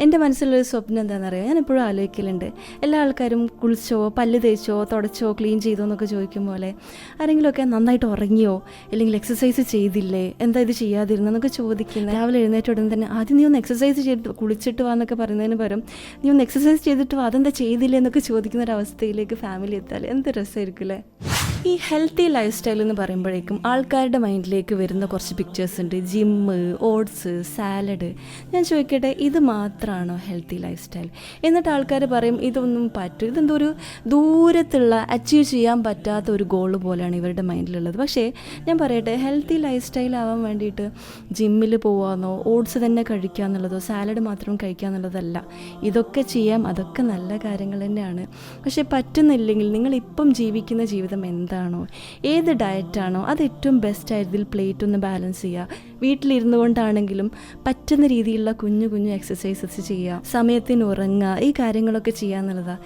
എൻ്റെ മനസ്സിലൊരു സ്വപ്നം എന്താണെന്നറിയാം, ഞാൻ എപ്പോഴും ആലോചിക്കലുണ്ട്. എല്ലാ ആൾക്കാരും കുളിച്ചോ, പല്ല് തേച്ചോ, തുടച്ചോ, ക്ലീൻ ചെയ്തോ എന്നൊക്കെ ചോദിക്കും പോലെ ആരെങ്കിലുമൊക്കെ നന്നായിട്ട് ഉറങ്ങിയോ, അല്ലെങ്കിൽ എക്സസൈസ് ചെയ്തില്ലേ, എന്താ ഇത് ചെയ്യാതിരുന്നതെന്നൊക്കെ ചോദിക്കുന്നത്. രാവിലെ എഴുന്നേറ്റ ഉടനെ തന്നെ ആദ്യം നീ ഒന്ന് എക്സസൈസ് ചെയ്തിട്ട് കുളിച്ചിട്ട് വാ എന്നൊക്കെ പറയുന്നതിന് പകരം നീ ഒന്ന് എക്സസൈസ് ചെയ്തിട്ട് വാ, അതെന്താ ചെയ്തില്ലേ എന്നൊക്കെ ചോദിക്കുന്ന ഒരു അവസ്ഥയിലേക്ക് ഫാമിലി എത്താൽ എന്ത് രസമായിരിക്കും അല്ലേ? ഈ ഹെൽത്തി ലൈഫ് സ്റ്റൈൽ എന്ന് പറയുമ്പോഴേക്കും ആൾക്കാരുടെ മൈൻഡിലേക്ക് വരുന്ന കുറച്ച് പിക്ചേഴ്സ് ഉണ്ട്. Gym, oats, salad. ഞാൻ ചോദിക്കട്ടെ, ഇത് മാത്രമാണോ ഹെൽത്തി ലൈഫ് സ്റ്റൈൽ? എന്നിട്ട് ആൾക്കാർ പറയും ഇതൊന്നും പറ്റും, ഇതെന്തോ ഒരു ദൂരത്തുള്ള അച്ചീവ് ചെയ്യാൻ പറ്റാത്ത ഒരു ഗോൾ പോലെയാണ് ഇവരുടെ മൈൻഡിലുള്ളത്. പക്ഷേ ഞാൻ പറയട്ടെ, ഹെൽത്തി ലൈഫ് സ്റ്റൈൽ ആവാൻ വേണ്ടിയിട്ട് ജിമ്മിൽ പോകാമെന്നോ ഓട്സ് തന്നെ കഴിക്കുക എന്നുള്ളതോ സാലഡ് മാത്രം കഴിക്കുക എന്നുള്ളതല്ല. ഇതൊക്കെ ചെയ്യാം, അതൊക്കെ നല്ല കാര്യങ്ങൾ തന്നെയാണ്. പക്ഷേ പറ്റുന്നില്ലെങ്കിൽ നിങ്ങളിപ്പം ജീവിക്കുന്ന ജീവിതം എന്താണോ, ഏത് ഡയറ്റാണോ അത് ഏറ്റവും ബെസ്റ്റായിട്ട് ഇതിൽ പ്ലേറ്റ് ഒന്ന് ബാലൻസ് ചെയ്യുക. വീട്ടിലിരുന്നു കൊണ്ടാണെങ്കിലും പറ്റുന്ന രീതിയിലുള്ള കുഞ്ഞു കുഞ്ഞു എക്സസൈസസ് ചെയ്യുക, സമയത്തിന് ഉറങ്ങുക, ഈ കാര്യങ്ങളൊക്കെ ചെയ്യുക എന്നുള്ളതാണ്.